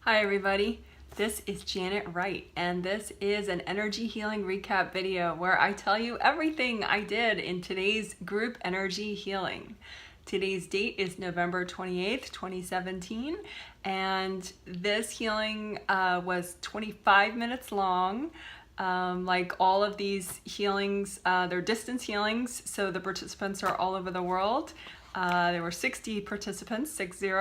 Hi everybody, this is Janet Wright and this is an energy healing recap video where I tell you everything I did in today's group energy healing. Today's date is November 28th, 2017, and this healing was 25 minutes long. Like all of these healings, they're distance healings, so the participants are all over the world. There were 60 participants, 60,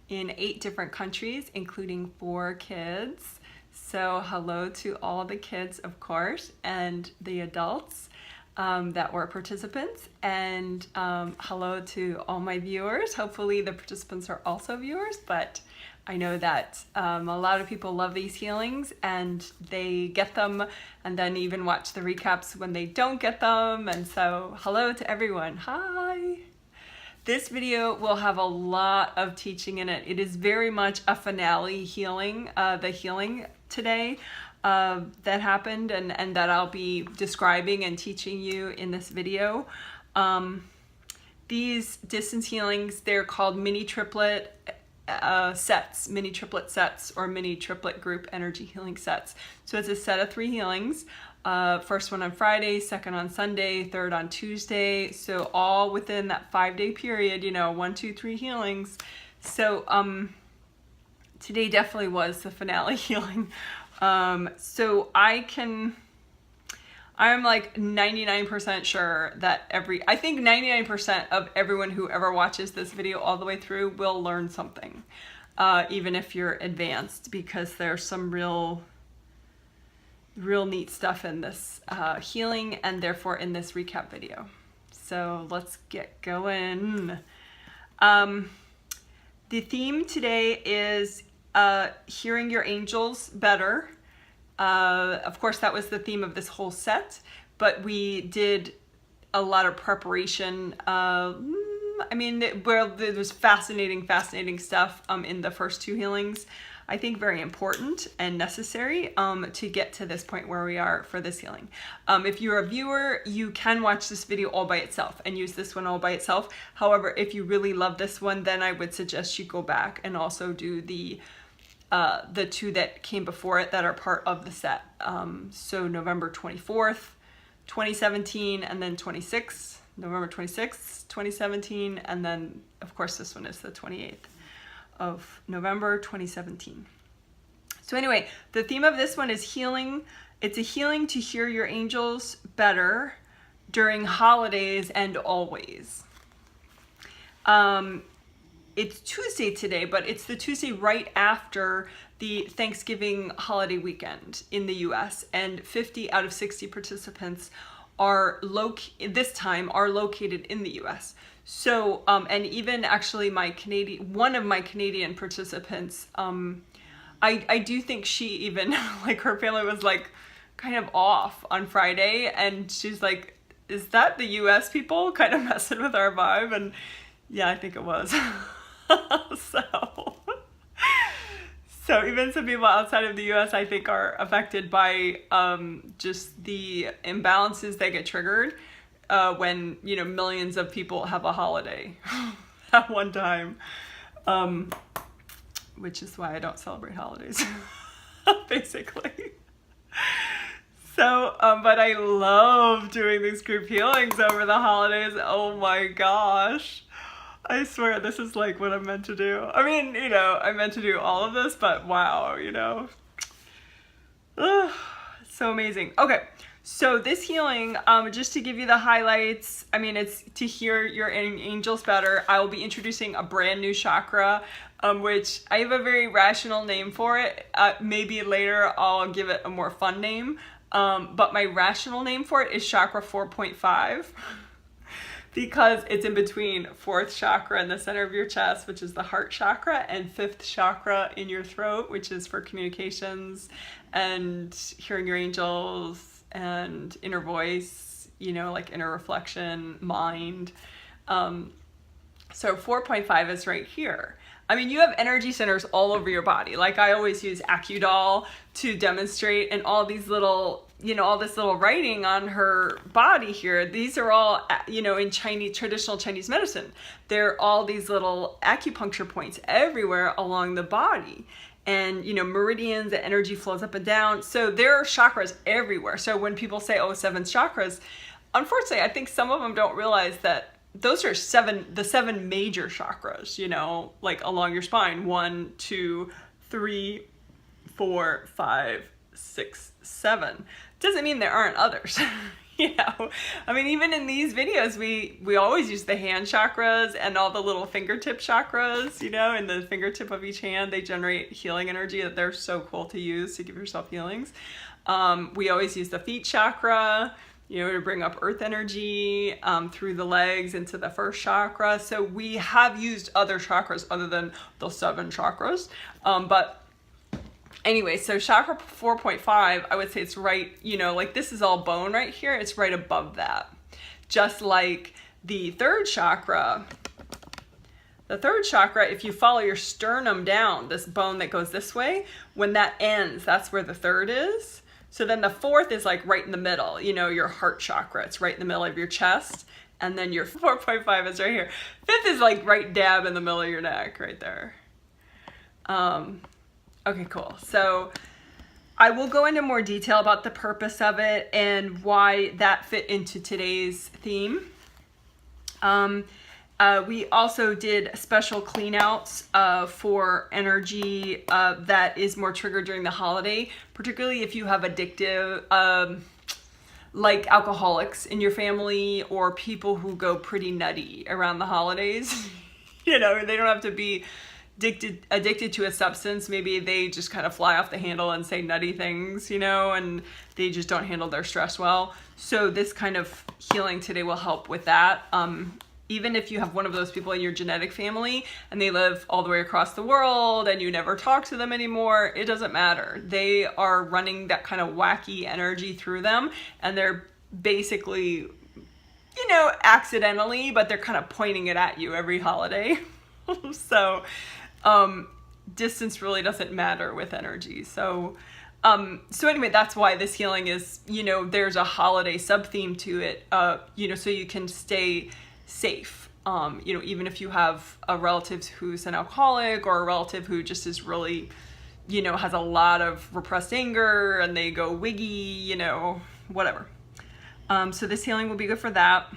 in 8 different countries, including 4 kids. So hello to all the kids, of course, and the adults that were participants, and hello to all my viewers. Hopefully the participants are also viewers, but I know that a lot of people love these healings and they get them and then even watch the recaps when they don't get them. And so hello to everyone. Hi. This video will have a lot of teaching in it. It is very much a finale healing, the healing today that happened and that I'll be describing and teaching you in this video. These distance healings, they're called mini triplet sets, mini triplet sets, or mini triplet group energy healing sets. So it's a set of 3 healings. First one on Friday, second on Sunday, third on Tuesday. So all within that 5-day period, 1, 2, 3 healings. So today definitely was the finale healing. So I'm like 99% sure that I think 99% of everyone who ever watches this video all the way through will learn something, even if you're advanced, because there's some real neat stuff in this healing and therefore in this recap video. So let's get going. The theme today is hearing your angels better. Of course, that was the theme of this whole set, but we did a lot of preparation. There was fascinating stuff in the first 2 healings. I think very important and necessary to get to this point where we are for this healing. If you're a viewer, you can watch this video all by itself and use this one all by itself. However, if you really love this one, then I would suggest you go back and also do the 2 that came before it that are part of the set. So November 24th, 2017, and then November 26th, 2017, and then of course this one is the 28th of November 2017. So anyway, the theme of this one is healing. It's a healing to hear your angels better during holidays and always. It's Tuesday today, but it's the Tuesday right after the Thanksgiving holiday weekend in the US, and 50 out of 60 participants are located in the US. So, and even actually one of my Canadian participants, I do think she even, like, her family was like kind of off on Friday, and she's like, is that the US people kind of messing with our vibe? And yeah, I think it was. So even some people outside of the US, I think, are affected by just the imbalances that get triggered when millions of people have a holiday at one time, which is why I don't celebrate holidays, basically. So, but I love doing these group healings over the holidays. Oh my gosh. I swear this is like what I'm meant to do. I mean, I'm meant to do all of this, but wow, so amazing. Okay, so this healing, just to give you the highlights, it's to hear your angels better. I will be introducing a brand new chakra, which I have a very rational name for it. Maybe later I'll give it a more fun name, but my rational name for it is Chakra 4.5. Because it's in between 4th chakra in the center of your chest, which is the heart chakra, and 5th chakra in your throat, which is for communications and hearing your angels and inner voice, like inner reflection, mind. So 4.5 is right here. You have energy centers all over your body. Like, I always use AcuDoll to demonstrate, and all these little, all this little writing on her body here. These are all, in traditional Chinese medicine. There are all these little acupuncture points everywhere along the body. and, you know, meridians, the energy flows up and down. So there are chakras everywhere. So when people say, oh, 7 chakras, unfortunately, I think some of them don't realize that those are the 7 major chakras, you know, like along your spine. 1, 2, 3, 4, 5, 6, 7. Doesn't mean there aren't others. You know, I mean, even in these videos, we always use the hand chakras and all the little fingertip chakras, you know, in the fingertip of each hand. They generate healing energy that they're so cool to use to give yourself healings. We always use the feet chakra, you know, to bring up earth energy through the legs into the first chakra. So we have used other chakras other than the 7 chakras. But anyway, so chakra 4.5, I would say it's right, you know, like this is all bone right here. It's right above that. Just like the third chakra. The third chakra, if you follow your sternum down, this bone that goes this way, when that ends, that's where the third is. So then the fourth is like right in the middle, you know, your heart chakra. It's right in the middle of your chest. And then your 4.5 is right here. Fifth is like right dab in the middle of your neck, right there. Okay, cool. So I will go into more detail about the purpose of it and why that fit into today's theme. We also did special clean outs for energy that is more triggered during the holiday, particularly if you have addictive, like alcoholics in your family or people who go pretty nutty around the holidays. You know, they don't have to be addicted to a substance. Maybe they just kind of fly off the handle and say nutty things, you know, and they just don't handle their stress well. So this kind of healing today will help with that. Even if you have one of those people in your genetic family and they live all the way across the world and you never talk to them anymore, it doesn't matter. They are running that kind of wacky energy through them, and they're basically, you know, accidentally, but they're kind of pointing it at you every holiday. So distance really doesn't matter with energy. So anyway, that's why this healing is, you know, there's a holiday sub-theme to it, you know, so you can stay safe. You know, even if you have a relative who's an alcoholic or a relative who just is really, you know, has a lot of repressed anger and they go wiggy, you know, whatever. So this healing will be good for that.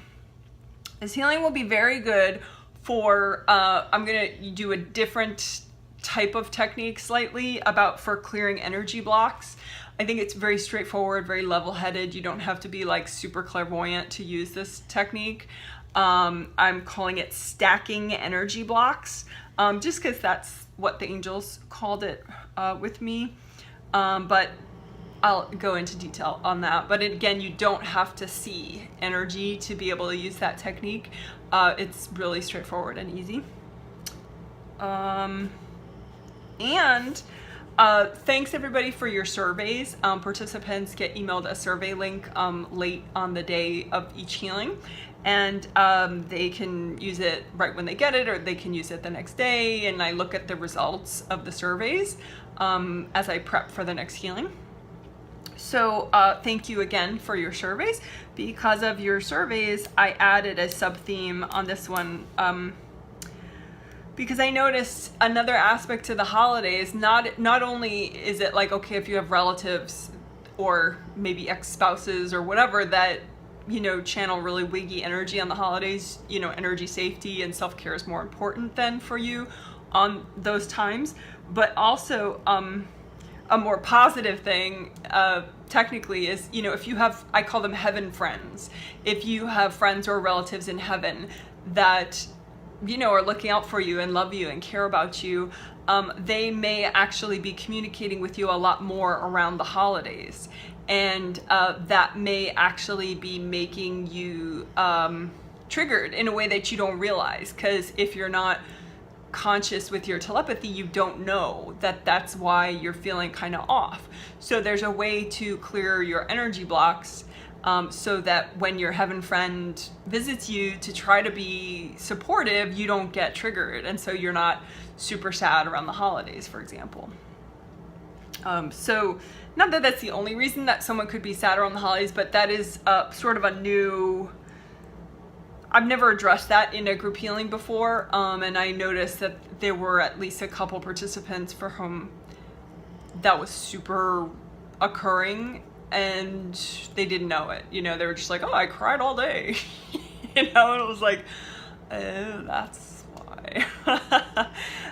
This healing will be very good for, I'm going to do a different type of technique slightly for clearing energy blocks. I think it's very straightforward, very level-headed. You don't have to be like super clairvoyant to use this technique. I'm calling it stacking energy blocks, just because that's what the angels called it with me. But I'll go into detail on that. But again, you don't have to see energy to be able to use that technique. It's really straightforward and easy. Thanks everybody for your surveys. Participants get emailed a survey link late on the day of each healing, and they can use it right when they get it, or they can use it the next day, and I look at the results of the surveys as I prep for the next healing. So thank you again for your surveys. Because of your surveys, I added a sub-theme on this one, because I noticed another aspect to the holidays. Not only is it like, okay, if you have relatives or maybe ex-spouses or whatever that, you know, channel really wiggy energy on the holidays, you know, energy safety and self-care is more important than for you on those times, but also a more positive thing technically is, you know, if you have, I call them heaven friends. If you have friends or relatives in heaven that, you know, are looking out for you and love you and care about you, they may actually be communicating with you a lot more around the holidays. And that may actually be making you triggered in a way that you don't realize. Because if you're not conscious with your telepathy, you don't know that that's why you're feeling kind of off. So there's a way to clear your energy blocks so that when your heaven friend visits you to try to be supportive, you don't get triggered. And so you're not super sad around the holidays, for example. So not that that's the only reason that someone could be sad around the holidays, but that is sort of a new, I've never addressed that in a group healing before, and I noticed that there were at least a couple participants for whom that was super occurring, and they didn't know it. You know, they were just like, oh, I cried all day. You know, and it was like, oh, that's why.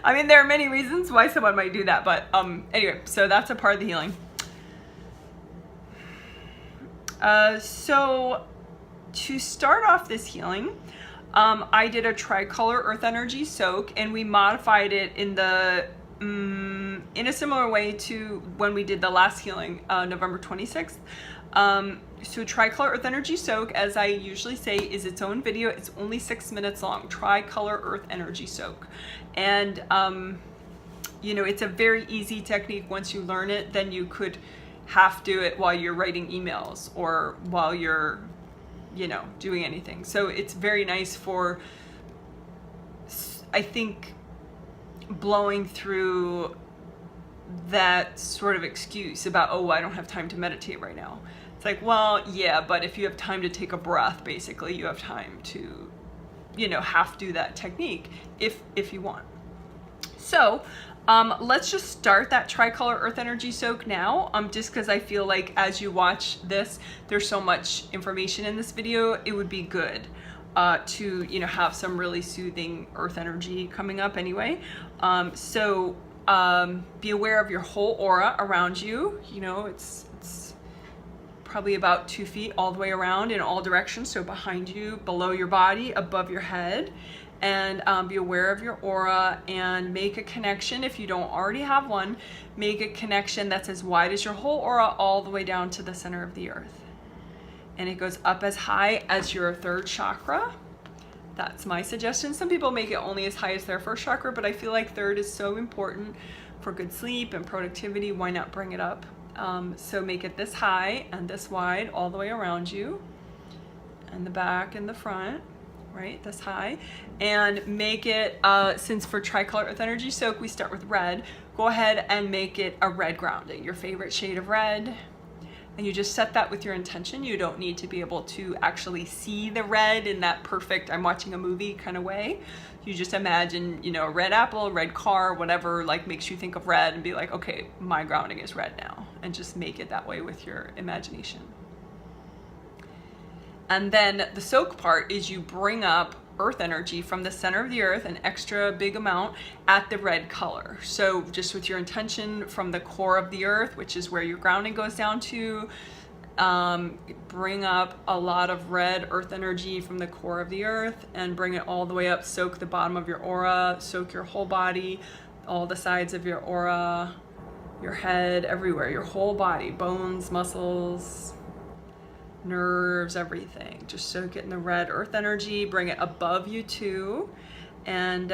I mean, there are many reasons why someone might do that, but anyway, so that's a part of the healing. So to start off this healing, I did a Tricolor Earth Energy soak, and we modified it in the in a similar way to when we did the last healing, November 26th. So Tricolor Earth Energy soak, as I usually say, is its own video. It's only 6 minutes long. Tricolor Earth Energy soak, and you know, it's a very easy technique. Once you learn it, then you could half do it while you're writing emails or while you're, you know, doing anything. So it's very nice for, I think, blowing through that sort of excuse about, oh, I don't have time to meditate right now. It's like, well, yeah, but if you have time to take a breath, basically, you have time to, you know, half do that technique if you want. So let's just start that Tricolor Earth Energy soak now, just because I feel like as you watch this, there's so much information in this video, it would be good to, you know, have some really soothing earth energy coming up anyway. So be aware of your whole aura around you. You know, it's probably about 2 feet all the way around in all directions. So behind you, below your body, above your head. And be aware of your aura and make a connection. If you don't already have one, make a connection that's as wide as your whole aura all the way down to the center of the earth. And it goes up as high as your third chakra. That's my suggestion. Some people make it only as high as their first chakra, but I feel like third is so important for good sleep and productivity. Why not bring it up? So make it this high and this wide all the way around you, and the back and the front. Right, this high, and make it, since for Tricolor Earth Energy soak we start with red, go ahead and make it a red grounding, your favorite shade of red, and you just set that with your intention. You don't need to be able to actually see the red in that perfect, I'm watching a movie kind of way. You just imagine, you know, a red apple, a red car, whatever like makes you think of red, and be like, okay, my grounding is red now, and just make it that way with your imagination. And then the soak part is you bring up earth energy from the center of the earth, an extra big amount at the red color. So just with your intention from the core of the earth, which is where your grounding goes down to, bring up a lot of red earth energy from the core of the earth and bring it all the way up. Soak the bottom of your aura, soak your whole body, all the sides of your aura, your head, everywhere, your whole body, bones, muscles, nerves, everything. Just soak it in the red earth energy, bring it above you too, and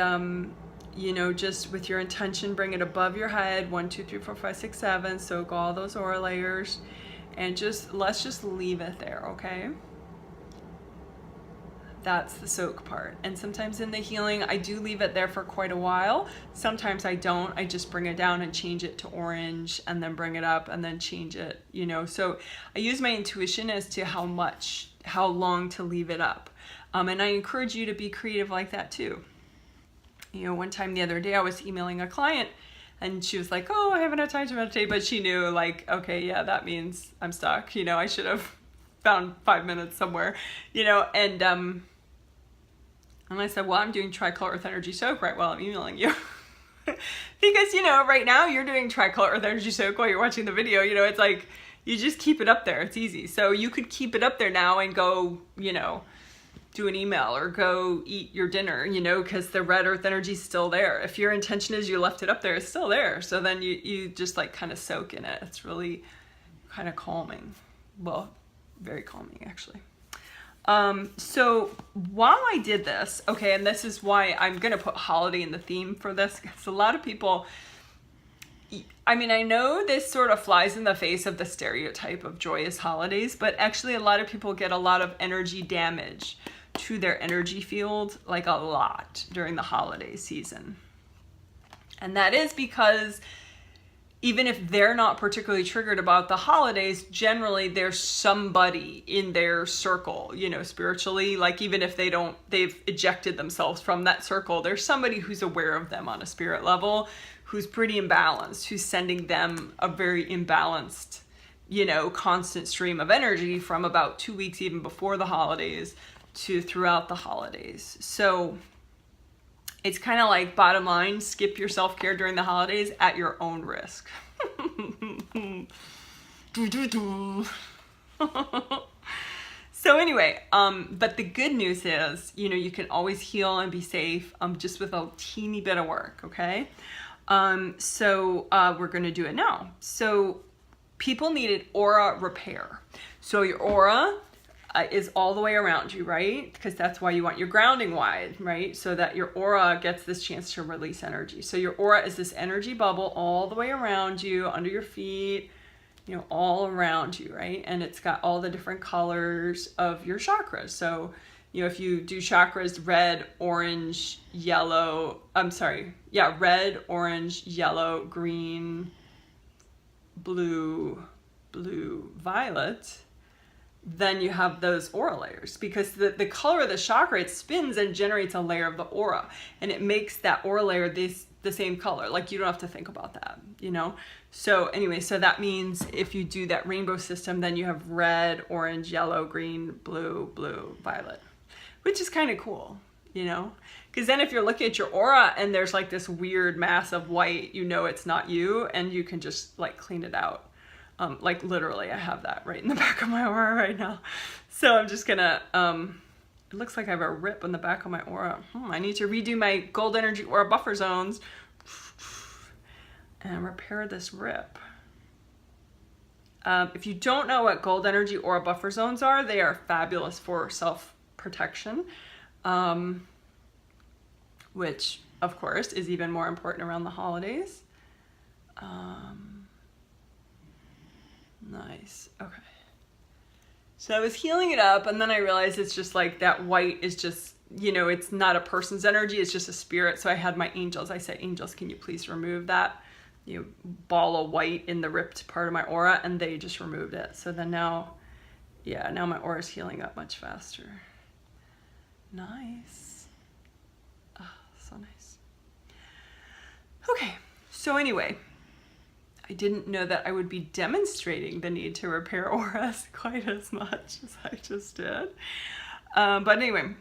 you know, just with your intention, bring it above your head, 1 2 3 4 5 6 7, soak all those aura layers, and let's just leave it there. Okay, that's the soak part. And sometimes in the healing I do leave it there for quite a while. Sometimes I don't. I just bring it down and change it to orange, and then bring it up and then change it, you know. So I use my intuition as to how long to leave it up. And I encourage you to be creative like that too. You know, one time the other day I was emailing a client, and she was like, oh, I haven't had time to meditate, but she knew, like, okay, yeah, that means I'm stuck. You know, I should have found 5 minutes somewhere, you know. And I said, well, I'm doing Tricolor Earth Energy soak right while I'm emailing you. Because, you know, right now you're doing Tricolor Earth Energy soak while you're watching the video. You know, it's like, you just keep it up there. It's easy. So you could keep it up there now and go, you know, do an email or go eat your dinner, you know, because the red earth energy is still there. If your intention is you left it up there, it's still there. So then you just like kind of soak in it. It's really kind of calming. Well, very calming actually. So while I did this, okay, and this is why I'm going to put holiday in the theme for this, because a lot of people, I mean, I know this sort of flies in the face of the stereotype of joyous holidays, but actually a lot of people get a lot of energy damage to their energy field, like a lot during the holiday season. And that is because even if they're not particularly triggered about the holidays, generally there's somebody in their circle, you know, spiritually, like even if they've ejected themselves from that circle, there's somebody who's aware of them on a spirit level who's pretty imbalanced, who's sending them a very imbalanced, constant stream of energy from about 2 weeks even before the holidays to throughout the holidays. So it's kind of like, bottom line, skip your self-care during the holidays at your own risk. So anyway, but the good news is, you can always heal and be safe, just with a teeny bit of work, okay? So we're going to do it now. So people needed aura repair. So your aura is all the way around you, right? Because that's why you want your grounding wide, right? So that your aura gets this chance to release energy. So your aura is this energy bubble all the way around you, under your feet, all around you, right? And it's got all the different colors of your chakras. So, if you do chakras, red, orange, yellow, red, orange, yellow, green, blue, violet, then you have those aura layers, because the color of the chakra, it spins and generates a layer of the aura, and it makes that aura layer the same color. Like, you don't have to think about that, So anyway, so that means if you do that rainbow system, then you have red, orange, yellow, green, blue, violet, which is kind of cool, because then if you're looking at your aura and there's like this weird mass of white, it's not you, and you can just like clean it out. Like literally, I have that right in the back of my aura right now. So I'm just gonna, it looks like I have a rip in the back of my aura. I need to redo my gold energy aura buffer zones and repair this rip. If you don't know what gold energy aura buffer zones are, they are fabulous for self-protection, which of course is even more important around the holidays. Nice. Okay. So I was healing it up, and then I realized it's just like that white is just, it's not a person's energy, it's just a spirit. So I had my angels. I said, angels, can you please remove that, ball of white in the ripped part of my aura? And they just removed it. So then now my aura is healing up much faster. Nice. Oh, so nice. Okay. So anyway, I didn't know that I would be demonstrating the need to repair auras quite as much as I just did. But anyway.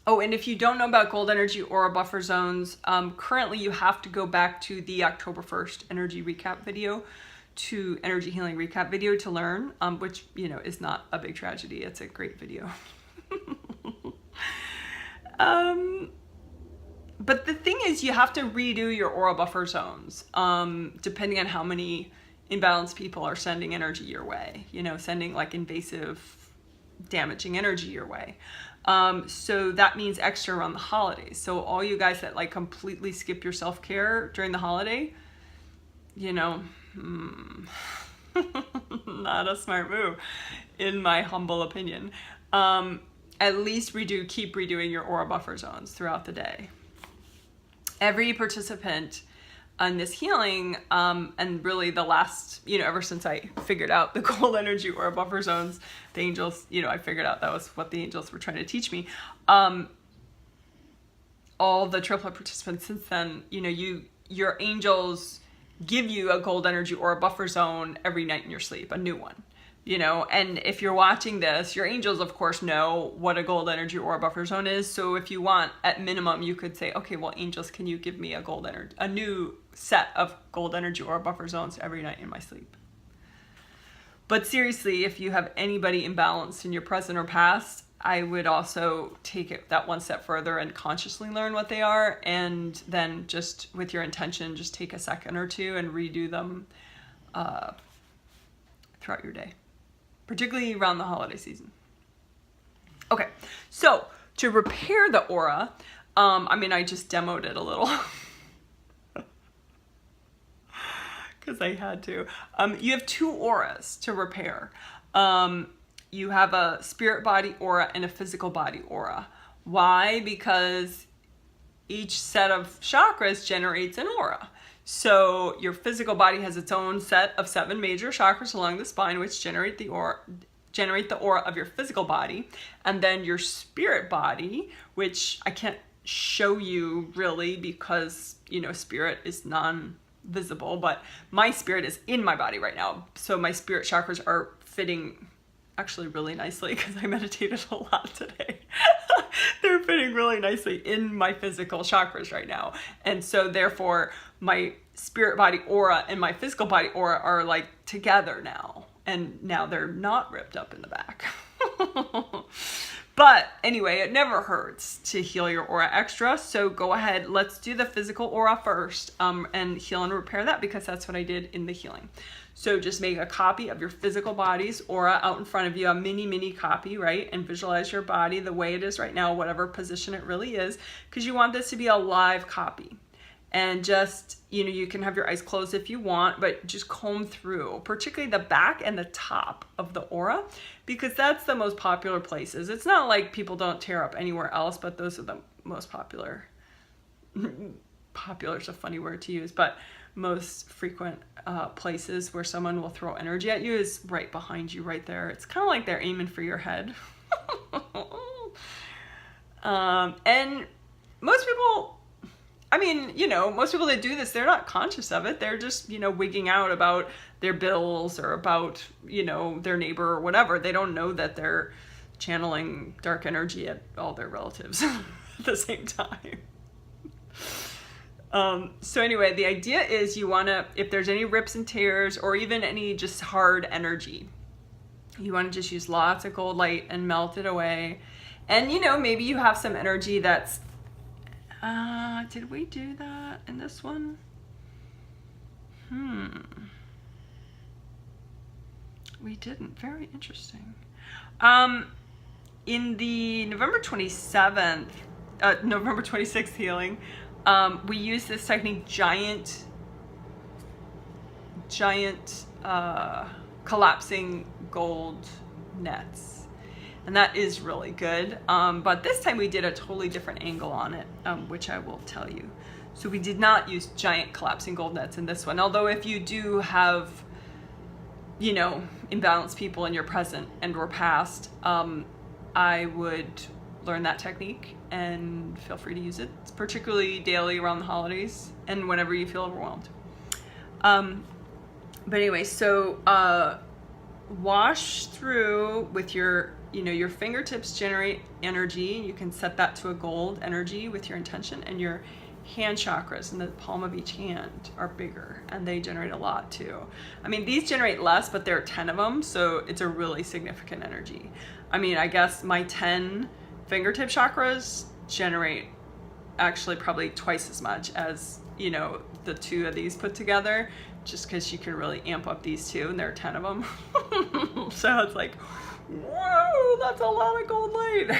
Oh, and if you don't know about gold energy aura buffer zones, currently you have to go back to the October 1st energy recap video, to energy healing recap video to learn, which, is not a big tragedy. It's a great video. But the thing is, you have to redo your aura buffer zones, depending on how many imbalanced people are sending energy your way, sending like invasive, damaging energy your way. So that means extra around the holidays. So all you guys that like completely skip your self-care during the holiday, not a smart move, in my humble opinion. At least keep redoing your aura buffer zones throughout the day. Every participant on this healing, and really the last, ever since I figured out the gold energy aura buffer zones, the angels, I figured out that was what the angels were trying to teach me. All the triplet participants since then, your angels give you a gold energy aura buffer zone every night in your sleep, a new one. And if you're watching this, your angels, of course, know what a gold energy aura buffer zone is. So if you want, at minimum, you could say, okay, well, angels, can you give me a new set of gold energy aura buffer zones every night in my sleep? But seriously, if you have anybody imbalanced in your present or past, I would also take it that one step further and consciously learn what they are. And then just with your intention, just take a second or two and redo them throughout your day, particularly around the holiday season. Okay, so to repair the aura, I just demoed it a little because I had to. You have two auras to repair. You have a spirit body aura and a physical body aura. Why? Because each set of chakras generates an aura. So your physical body has its own set of 7 major chakras along the spine, which generate the aura of your physical body. And then your spirit body, which I can't show you really because, you know, spirit is non-visible, but my spirit is in my body right now. So my spirit chakras are fitting actually really nicely because I meditated a lot today. They're fitting really nicely in my physical chakras right now. And so therefore my spirit body aura and my physical body aura are like together now. And now they're not ripped up in the back. But anyway, it never hurts to heal your aura extra. So go ahead, let's do the physical aura first and heal and repair that, because that's what I did in the healing. So just make a copy of your physical body's aura out in front of you, a mini copy, right? And visualize your body the way it is right now, whatever position it really is, because you want this to be a live copy. And just, you know, you can have your eyes closed if you want, but just comb through, particularly the back and the top of the aura, because that's the most popular places. It's not like people don't tear up anywhere else, but those are the most popular. Popular is a funny word to use, but most frequent places where someone will throw energy at you is right behind you, right there. It's kind of like they're aiming for your head. And most people, I mean, you know, most people that do this, they're not conscious of it. They're just, you know, wigging out about their bills or about, you know, their neighbor or whatever. They don't know that they're channeling dark energy at all their relatives at the same time. So anyway, the idea is you want to, if there's any rips and tears or even any just hard energy, you want to just use lots of gold light and melt it away. And, you know, maybe you have some energy that's, did we do that in this one? We didn't. Very interesting. In the November 26th healing, we use this technique, giant collapsing gold nets. And that is really good. But this time we did a totally different angle on it, which I will tell you. So we did not use giant collapsing gold nets in this one. Although if you do have, you know, imbalanced people in your present and or past, I would learn that technique and feel free to use it. It's particularly daily around the holidays and whenever you feel overwhelmed. But anyway, so wash through with your, you know, your fingertips generate energy. You can set that to a gold energy with your intention, and your hand chakras in the palm of each hand are bigger and they generate a lot too. I mean, these generate less, but there are 10 of them, so it's a really significant energy. I mean, I guess my 10 fingertip chakras generate actually probably twice as much as, you know, the 2 of these put together, just because you can really amp up these 2, and there are 10 of them. So it's like, whoa, that's a lot of gold light.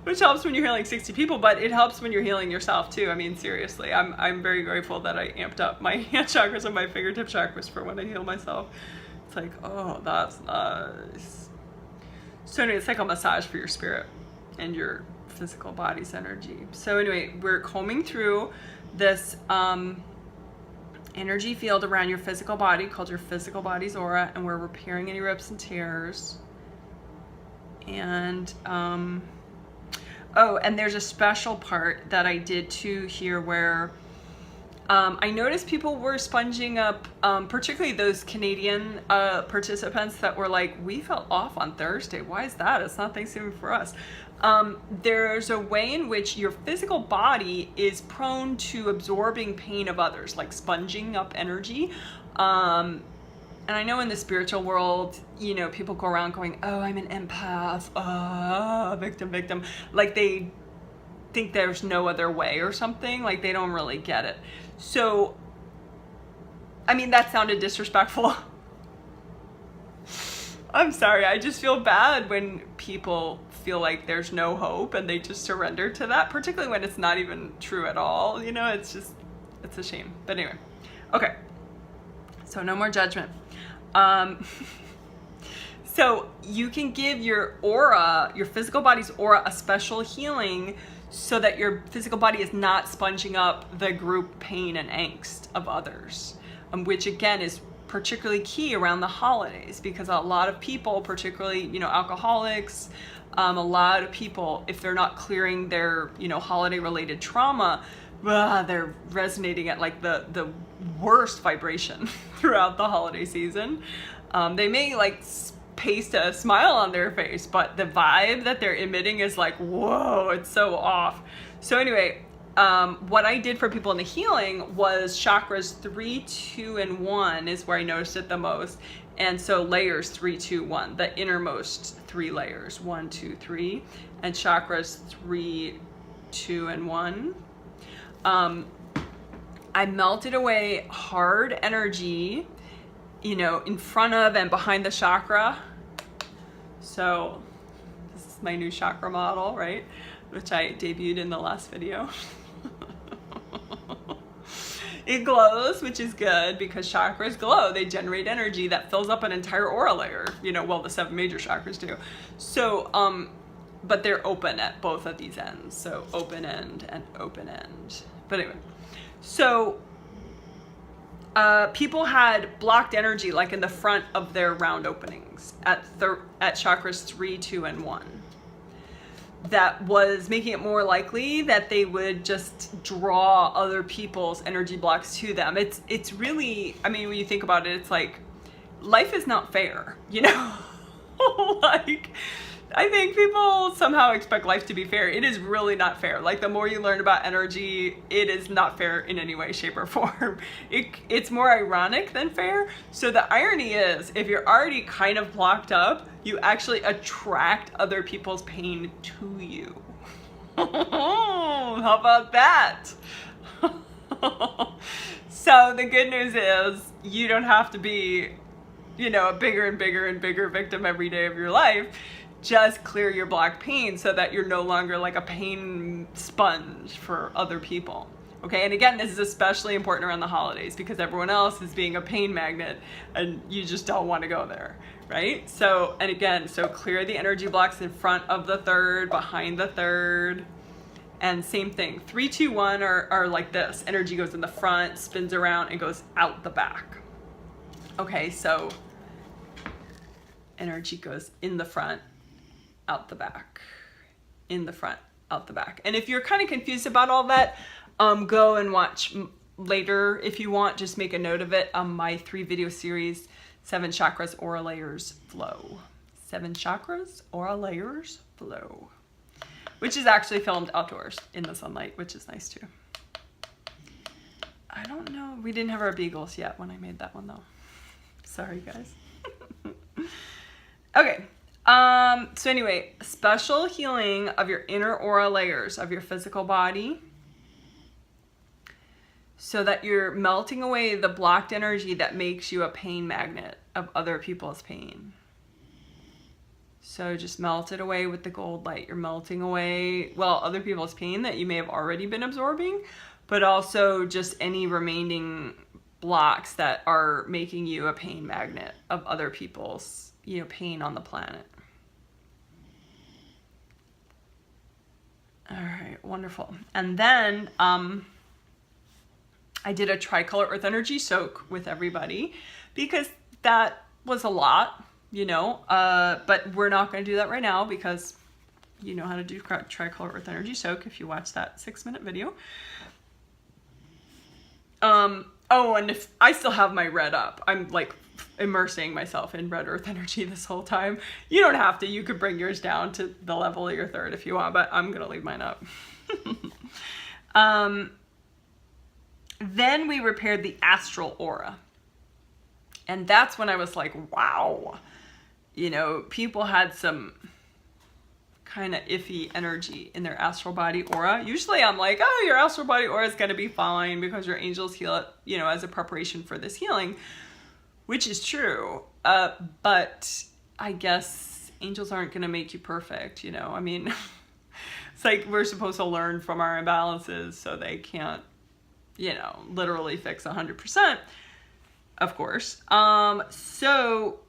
Which helps when you're healing 60 people, but it helps when you're healing yourself too. I mean, seriously, I'm very grateful that I amped up my hand chakras and my fingertip chakras for when I heal myself. It's like, oh, that's nice. So anyway, it's like a massage for your spirit and your physical body's energy. So anyway, we're combing through this energy field around your physical body called your physical body's aura, and we're repairing any rips and tears. And oh, and there's a special part that I did too here where I noticed people were sponging up, particularly those Canadian participants that were like, we felt off on Thursday. Why is that? It's not Thanksgiving for us. There's a way in which your physical body is prone to absorbing pain of others, like sponging up energy. And I know in the spiritual world, you know, people go around going, oh, I'm an empath, victim. Like they think there's no other way or something, like they don't really get it. So, I mean, that sounded disrespectful. I'm sorry, I just feel bad when people feel like there's no hope and they just surrender to that, particularly when it's not even true at all. You know, it's just, it's a shame. But anyway, okay. So no more judgment. So you can give your aura, your physical body's aura, a special healing so that your physical body is not sponging up the group pain and angst of others, which again is particularly key around the holidays, because a lot of people, particularly, you know, alcoholics, a lot of people, if they're not clearing their, you know, holiday related trauma, they're resonating at like the worst vibration throughout the holiday season. They may like paste a smile on their face, but the vibe that they're emitting is like, whoa, it's so off. So anyway, what I did for people in the healing was chakras 3, 2, and 1 is where I noticed it the most. And so layers 3, 2, 1, the innermost 3 layers, 1, 2, 3, and chakras 3, 2, and 1. I melted away hard energy, you know, in front of and behind the chakra. So this is my new chakra model, right? Which I debuted in the last video. It glows, which is good because chakras glow. They generate energy that fills up an entire aura layer. You know, well, the 7 major chakras do. So, but they're open at both of these ends. So open end and open end. But anyway, so people had blocked energy like in the front of their round openings at chakras 3, 2, and 1. That was making it more likely that they would just draw other people's energy blocks to them. It's really, I mean, when you think about it, it's like life is not fair, you know? Like, I think people somehow expect life to be fair. It is really not fair. Like, the more you learn about energy, it is not fair in any way, shape, or form. It's more ironic than fair. So the irony is, if you're already kind of blocked up, you actually attract other people's pain to you. How about that? So the good news is, you don't have to be, you know, a bigger and bigger and bigger victim every day of your life. Just clear your blocked pain so that you're no longer like a pain sponge for other people. Okay, and again, this is especially important around the holidays because everyone else is being a pain magnet and you just don't want to go there, right? So, and again, so clear the energy blocks in front of the third, behind the third, and same thing. 3, 2, 1 are like this. Energy goes in the front, spins around, and goes out the back. Okay, so energy goes in the front, out the back, in the front, out the back. And if you're kind of confused about all that, go and watch later if you want. Just make a note of it. My 3-video series, 7 Chakras, Aura Layers, Flow. 7 Chakras, Aura Layers, Flow. Which is actually filmed outdoors in the sunlight, which is nice too. I don't know. We didn't have our beagles yet when I made that one though. Sorry guys. Okay. So anyway, special healing of your inner aura layers of your physical body so that you're melting away the blocked energy that makes you a pain magnet of other people's pain. So just melt it away with the gold light. You're melting away, well, other people's pain that you may have already been absorbing, but also just any remaining blocks that are making you a pain magnet of other people's, you know, pain on the planet. All right, wonderful. And then I did a Tricolor Earth Energy soak with everybody because that was a lot, you know, but we're not going to do that right now because you know how to do Tricolor Earth Energy soak if you watch that 6-minute video. Oh, and if I still have my red up, I'm like immersing myself in red earth energy this whole time. You don't have to. You could bring yours down to the level of your third if you want, but I'm going to leave mine up. Then we repaired the astral aura. And that's when I was like, wow, you know, people had some kind of iffy energy in their astral body aura. Usually I'm like, oh, your astral body aura is going to be fine because your angels heal it, you know, as a preparation for this healing, which is true. But I guess angels aren't going to make you perfect, you know? I mean, it's like we're supposed to learn from our imbalances so they can't, you know, literally fix 100%, of course. So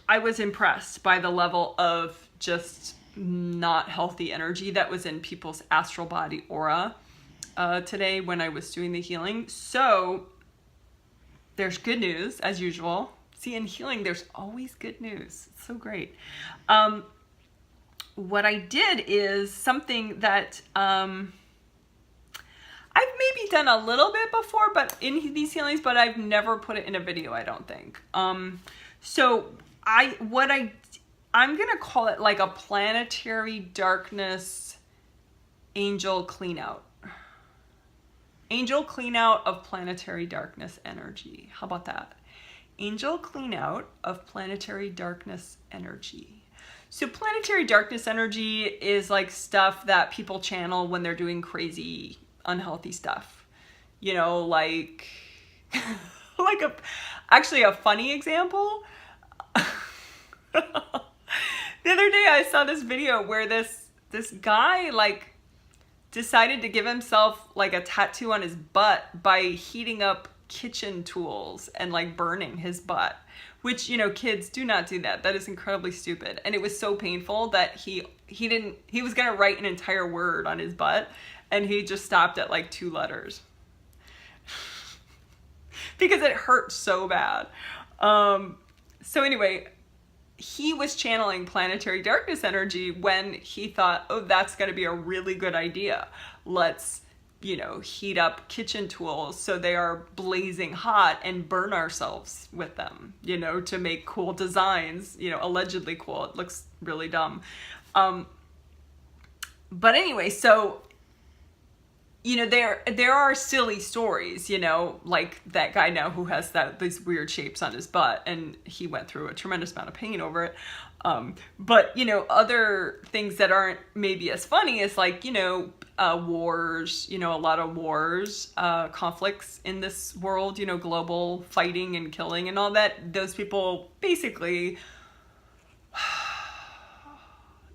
I was impressed by the level of just not healthy energy that was in people's astral body aura today when I was doing the healing. So there's good news as usual. See, in healing, there's always good news. It's so great. What I did is something that I've maybe done a little bit before, but in these healings, but I've never put it in a video, I don't think. So I'm gonna call it like a planetary darkness angel clean out. Angel clean out of planetary darkness energy. How about that? Angel clean out of planetary darkness energy. So planetary darkness energy is like stuff that people channel when they're doing crazy, unhealthy stuff. You know, like, actually a funny example. The other day I saw this video where this guy like decided to give himself like a tattoo on his butt by heating up kitchen tools and like burning his butt, which, you know, kids, do not do that. That is incredibly stupid. And it was so painful that he was gonna write an entire word on his butt, and he just stopped at like 2 letters because it hurt so bad. So anyway, he was channeling planetary darkness energy when he thought, oh, that's going to be a really good idea. Let's, you know, heat up kitchen tools so they are blazing hot and burn ourselves with them, you know, to make cool designs, you know, allegedly cool. It looks really dumb. But anyway, so, you know, there are silly stories, you know, like that guy now who has these weird shapes on his butt, and he went through a tremendous amount of pain over it. But, you know, other things that aren't maybe as funny is like, you know, wars, you know, a lot of wars, conflicts in this world, you know, global fighting and killing and all that. Those people basically,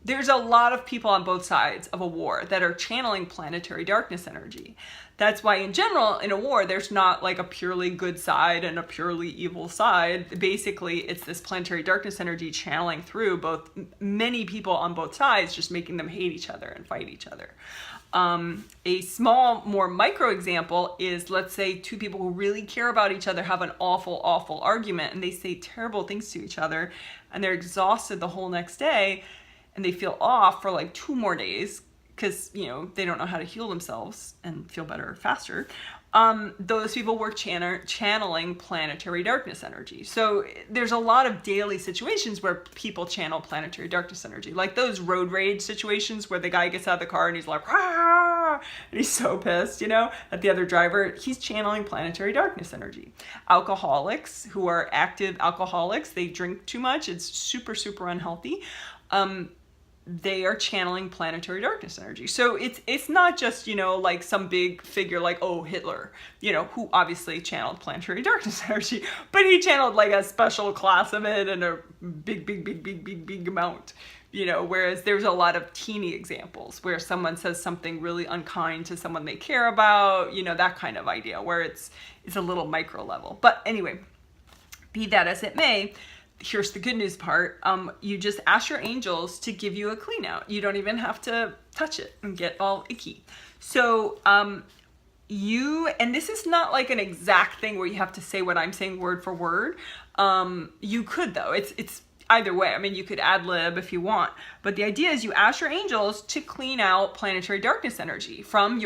there's a lot of people on both sides of a war that are channeling planetary darkness energy. That's why in general, in a war, there's not like a purely good side and a purely evil side. Basically, it's this planetary darkness energy channeling through both many people on both sides, just making them hate each other and fight each other. A small, more micro example is, let's say 2 people who really care about each other have an awful, awful argument, and they say terrible things to each other, and they're exhausted the whole next day, and they feel off for like 2 more days because, you know, they don't know how to heal themselves and feel better faster. Those people were channeling planetary darkness energy. So there's a lot of daily situations where people channel planetary darkness energy, like those road rage situations where the guy gets out of the car and he's like, "Rah!" and he's so pissed, you know, at the other driver. He's channeling planetary darkness energy. Alcoholics who are active alcoholics, they drink too much. It's super, super unhealthy. They are channeling planetary darkness energy. So it's not just, you know, like some big figure like, oh, Hitler, you know, who obviously channeled planetary darkness energy, but he channeled like a special class of it and a big amount, you know, whereas there's a lot of teeny examples where someone says something really unkind to someone they care about, you know, that kind of idea where it's a little micro level. But anyway, be that as it may, here's the good news part. You just ask your angels to give you a clean out. You don't even have to touch it and get all icky. So and this is not like an exact thing where you have to say what I'm saying word for word. You could though. It's either way. I mean, you could ad lib if you want, but the idea is you ask your angels to clean out planetary darkness energy from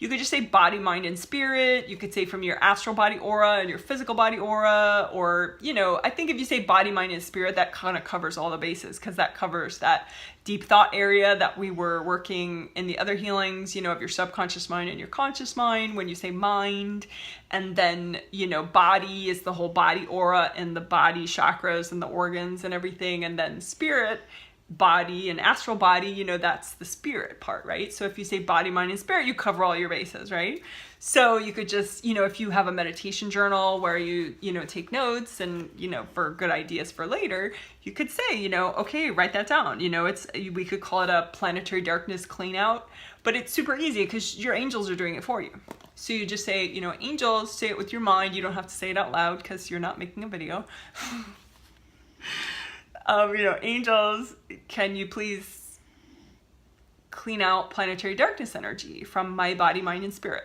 you could just say body, mind, and spirit. You could say from your astral body aura and your physical body aura, or, you know, I think if you say body, mind, and spirit, that kind of covers all the bases, because that covers that deep thought area that we were working in the other healings, you know, of your subconscious mind and your conscious mind when you say mind. And then, you know, body is the whole body aura and the body chakras and the organs and everything. And then spirit, body and astral body, you know, that's the spirit part, right? So if you say body, mind, and spirit, you cover all your bases, right? So you could just, you know, if you have a meditation journal where you know, take notes and, you know, for good ideas for later, you could say, you know, okay, write that down. You know, we could call it a planetary darkness clean out, but it's super easy because your angels are doing it for you. So you just say, you know, angels, say it with your mind. You don't have to say it out loud because you're not making a video. You know, angels, can you please clean out planetary darkness energy from my body, mind, and spirit?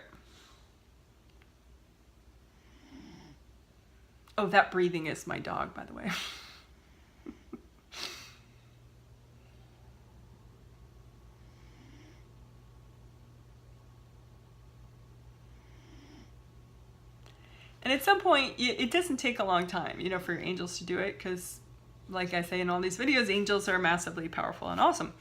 Oh, that breathing is my dog, by the way. And at some point, it doesn't take a long time, you know, for your angels to do it, because like I say in all these videos, angels are massively powerful and awesome.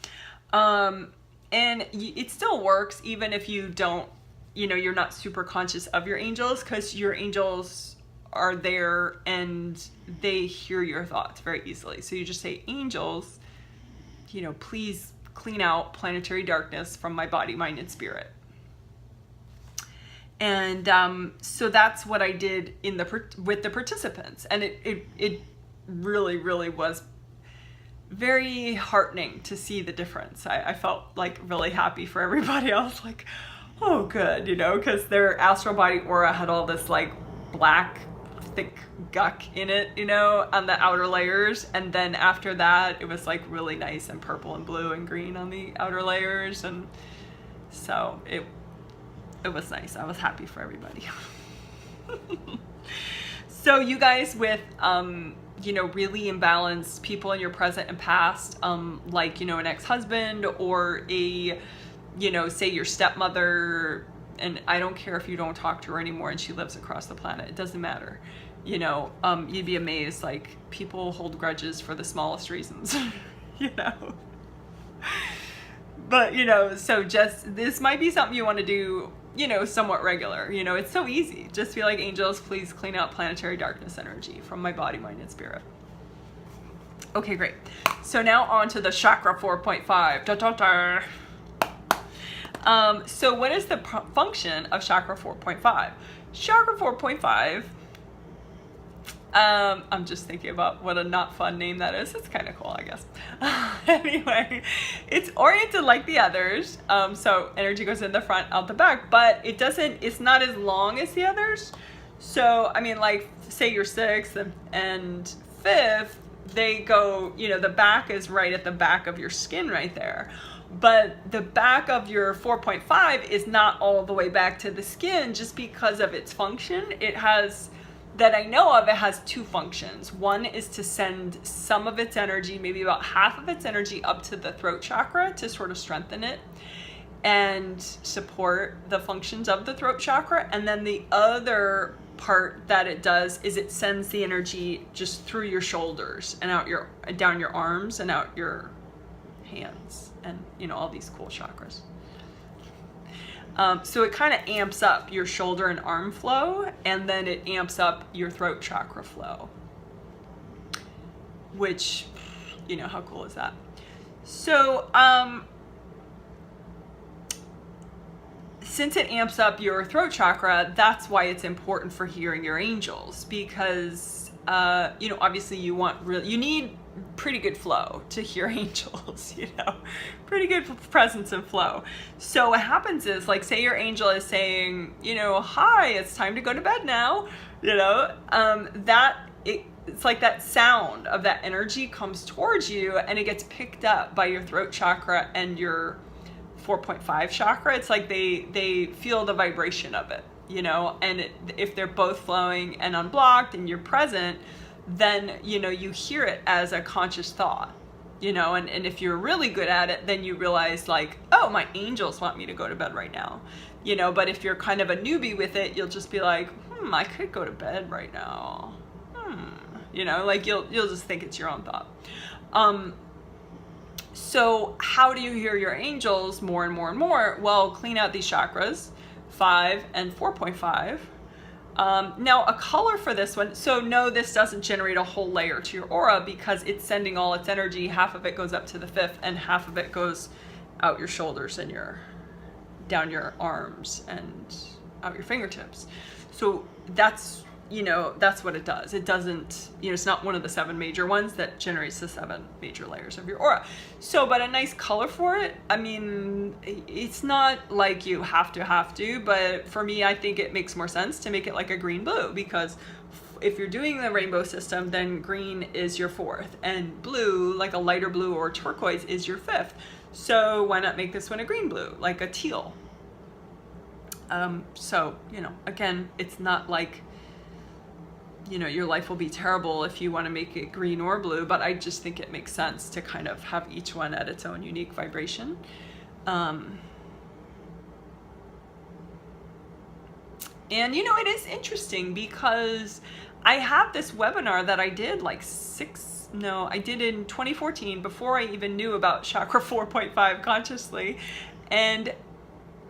And it still works even if you don't, you know, you're not super conscious of your angels, because your angels are there and they hear your thoughts very easily. So you just say, angels, you know, please clean out planetary darkness from my body, mind, and spirit. And so that's what I did with the participants. And it really, really was very heartening to see the difference. I felt like really happy for everybody. I was like, oh, good, you know, because their astral body aura had all this like black, thick guck in it, you know, on the outer layers. And then after that, it was like really nice and purple and blue and green on the outer layers. And so it was nice. I was happy for everybody. So you guys with, you know, really imbalanced people in your present and past, like, you know, an ex-husband or a, you know, say your stepmother, and I don't care if you don't talk to her anymore and she lives across the planet, it doesn't matter. You know, you'd be amazed, like, people hold grudges for the smallest reasons, you know. But, you know, so just, this might be something you want to do, you know, somewhat regular. You know, it's so easy. Just be like, angels, please clean out planetary darkness energy from my body, mind, and spirit. Okay, great. So now on to the Chakra 4.5. Da, da, da. So what is the function of Chakra 4.5? Chakra 4.5, I'm just thinking about what a not fun name that is. It's kind of cool, I guess. Anyway, it's oriented like the others. So energy goes in the front, out the back, but it's not as long as the others. So, I mean, like, say your 6th and 5th, they go, you know, the back is right at the back of your skin right there. But the back of your 4.5 is not all the way back to the skin just because of its function. It has, that I know of, it has 2 functions. One is to send some of its energy, maybe about half of its energy, up to the throat chakra to sort of strengthen it and support the functions of the throat chakra. And then the other part that it does is it sends the energy just through your shoulders and out down your arms and out your hands, and, you know, all these cool chakras. So it kind of amps up your shoulder and arm flow, and then it amps up your throat chakra flow, which, you know, how cool is that? So, since it amps up your throat chakra, that's why it's important for hearing your angels, because, you know, obviously you need pretty good flow to hear angels, you know, pretty good presence and flow. So what happens is, like, say your angel is saying, you know, hi, it's time to go to bed now, you know, it's like that sound of that energy comes towards you and it gets picked up by your throat chakra and your 4.5 chakra. It's like they feel the vibration of it, you know, and if they're both flowing and unblocked and you're present, then, you know, you hear it as a conscious thought, you know, and if you're really good at it, then you realize, like, oh, my angels want me to go to bed right now, you know. But if you're kind of a newbie with it, you'll just be like, I could go to bed right now, you know, like you'll just think it's your own thought. So how do you hear your angels more and more and more? Well, clean out these chakras, 5 and 4.5. Now a color for this one, so no, this doesn't generate a whole layer to your aura because it's sending all its energy. Half of it goes up to the 5th and half of it goes out your shoulders and down your arms and out your fingertips. So that's, you know, that's what it does. It doesn't, you know, it's not one of the 7 major ones that generates the 7 major layers of your aura. So, but a nice color for it, I mean, it's not like you have to, but for me, I think it makes more sense to make it like a green-blue, because if you're doing the rainbow system, then green is your 4th and blue, like a lighter blue or turquoise, is your 5th. So why not make this one a green-blue, like a teal? So, you know, again, it's not like, you know, your life will be terrible if you want to make it green or blue, but I just think it makes sense to kind of have each one at its own unique vibration. And you know, it is interesting because I have this webinar that I did like I did in 2014 before I even knew about Chakra 4.5 consciously. And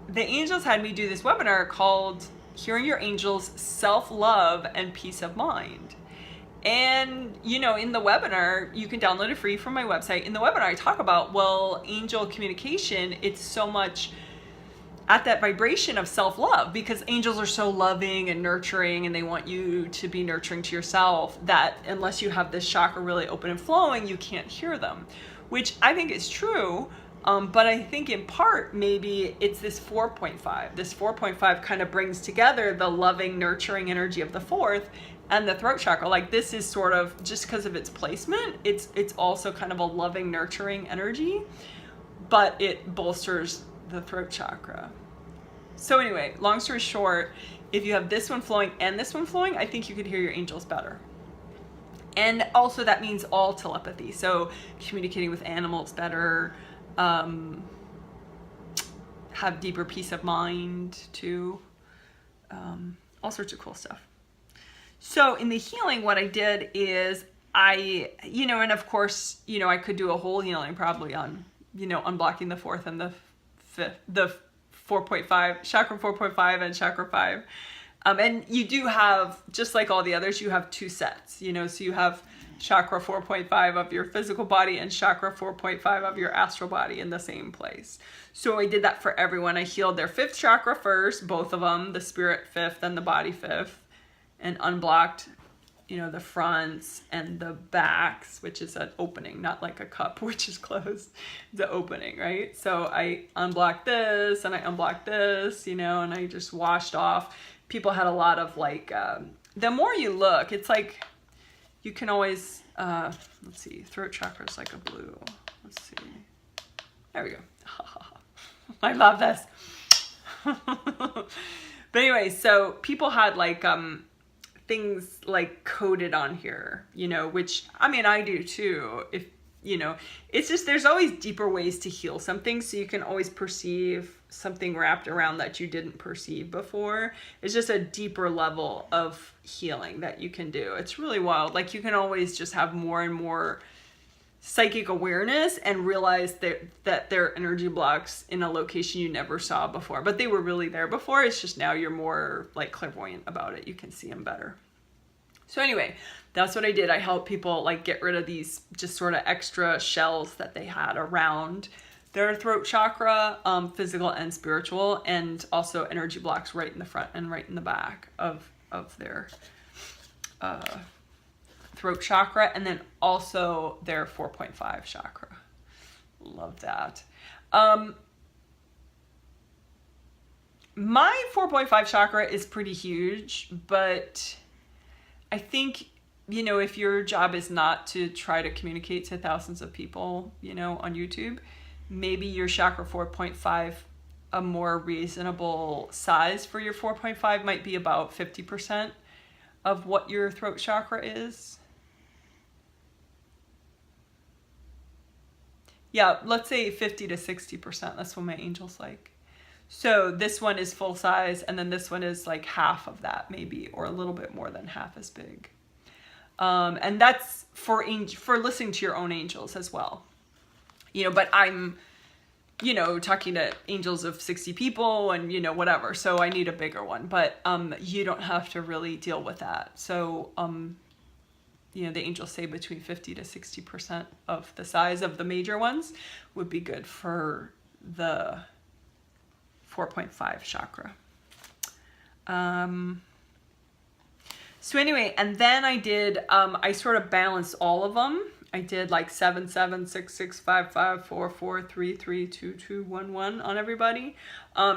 the angels had me do this webinar called Hearing Your Angels, Self-Love and Peace of Mind. And, you know, in the webinar, you can download it free from my website. In the webinar, I talk about, well, angel communication, it's so much at that vibration of self-love, because angels are so loving and nurturing, and they want you to be nurturing to yourself, that unless you have this chakra really open and flowing, you can't hear them, which I think is true. But I think in part, maybe it's this 4.5. This 4.5 kind of brings together the loving, nurturing energy of the fourth and the throat chakra. Like, this is sort of, just because of its placement, it's also kind of a loving, nurturing energy, but it bolsters the throat chakra. So anyway, long story short, if you have this one flowing and this one flowing, I think you could hear your angels better. And also that means all telepathy. So communicating with animals better, have deeper peace of mind too, all sorts of cool stuff. So in the healing, what I did is you know, and of course, you know, I could do a whole healing probably on, you know, unblocking the fourth and the 4.5, Chakra 4.5 and Chakra 5. And you do have, just like all the others, you have two sets, you know, so you have Chakra 4.5 of your physical body and Chakra 4.5 of your astral body in the same place. So I did that for everyone. I healed their fifth chakra first, both of them, the spirit fifth and the body fifth, and unblocked, you know, the fronts and the backs, which is an opening, not like a cup, which is closed. It's an opening, right? So I unblocked this and I unblocked this, you know, and I just washed off. People had a lot of like, the more you look, it's like, you can always, let's see, throat chakra is like a blue. Let's see. There we go. I love this. But anyway, so people had like, things like coded on here, you know, which, I mean, I do too. If, you know, it's just, there's always deeper ways to heal something. So you can always perceive something wrapped around that you didn't perceive before. It's just a deeper level of healing that you can do. It's really wild. Like, you can always just have more and more psychic awareness and realize that there are energy blocks in a location you never saw before, but they were really there before. It's just now you're more like clairvoyant about it. You can see them better. So anyway, that's what I did. I helped people like get rid of these just sort of extra shells that they had around their throat chakra, physical and spiritual, and also energy blocks right in the front and right in the back of their throat chakra, and then also their 4.5 chakra. Love that. My 4.5 chakra is pretty huge, but I think, you know, if your job is not to try to communicate to thousands of people, you know, on YouTube, maybe your Chakra 4.5, a more reasonable size for your 4.5 might be about 50% of what your throat chakra is. Yeah, let's say 50 to 60%. That's what my angel's like. So this one is full size, and then this one is like half of that maybe, or a little bit more than half as big. And that's for listening to your own angels as well. You know, but I'm, you know, talking to angels of 60 people and, you know, whatever. So I need a bigger one, but you don't have to really deal with that. So, you know, the angels say between 50 to 60% of the size of the major ones would be good for the 4.5 chakra. So anyway, and then I did, I sort of balanced all of them. I did like 7, 7, 6, 6, 5, 5, 4, 4, 3, 3, 2, 2, 1, 1 on everybody.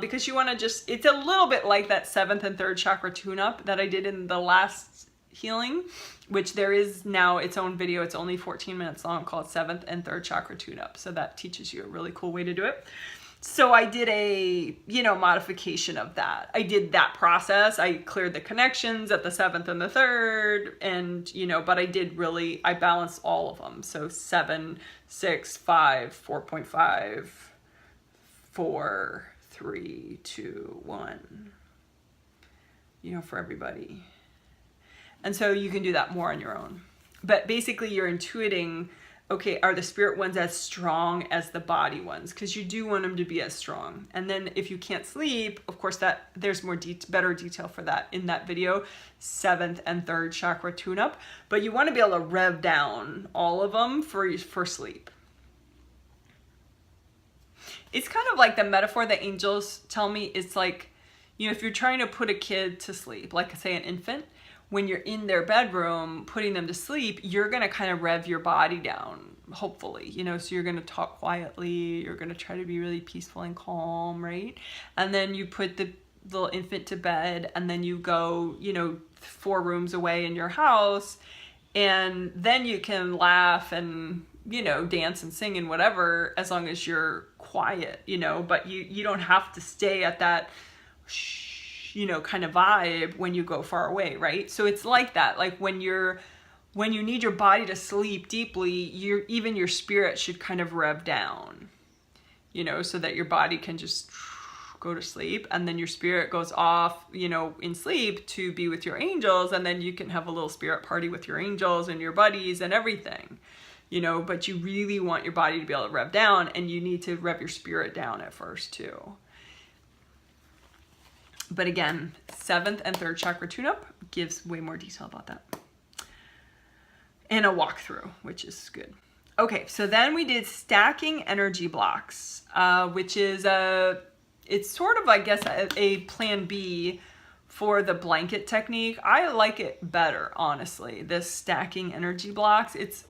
Because you want to just, it's a little bit like that 7th and 3rd chakra tune-up that I did in the last healing, which there is now its own video. It's only 14 minutes long, called 7th and 3rd chakra tune-up. So that teaches you a really cool way to do it. So I did a, modification of that. I did that process. I cleared the connections at the 7th and the 3rd, and, but I balanced all of them. So 7, 6, 5, 4.5, 4, 3, 2, 1, for everybody. And so you can do that more on your own. But basically you're intuiting, okay, are the spirit ones as strong as the body ones? Because you do want them to be as strong. And then if you can't sleep, of course, that there's more better detail for that in that video, 7th and 3rd chakra tune-up. But you want to be able to rev down all of them for sleep. It's kind of like the metaphor that angels tell me. It's like, if you're trying to put a kid to sleep, like say an infant, when you're in their bedroom putting them to sleep, you're going to kind of rev your body down, hopefully, so you're going to talk quietly, you're going to try to be really peaceful and calm, right? And then you put the little infant to bed, and then you go, 4 rooms away in your house, and then you can laugh and, dance and sing and whatever, as long as you're quiet, but you don't have to stay at that kind of vibe when you go far away, right? So it's like that. Like when you need your body to sleep deeply, even your spirit should kind of rev down, so that your body can just go to sleep, and then your spirit goes off, in sleep to be with your angels, and then you can have a little spirit party with your angels and your buddies and everything, but you really want your body to be able to rev down, and you need to rev your spirit down at first too. But again, 7th and 3rd chakra tune-up gives way more detail about that. And a walkthrough, which is good. Okay, so then we did stacking energy blocks, which is it's sort of, I guess, a plan B for the blanket technique. I like it better, honestly, this stacking energy blocks. It's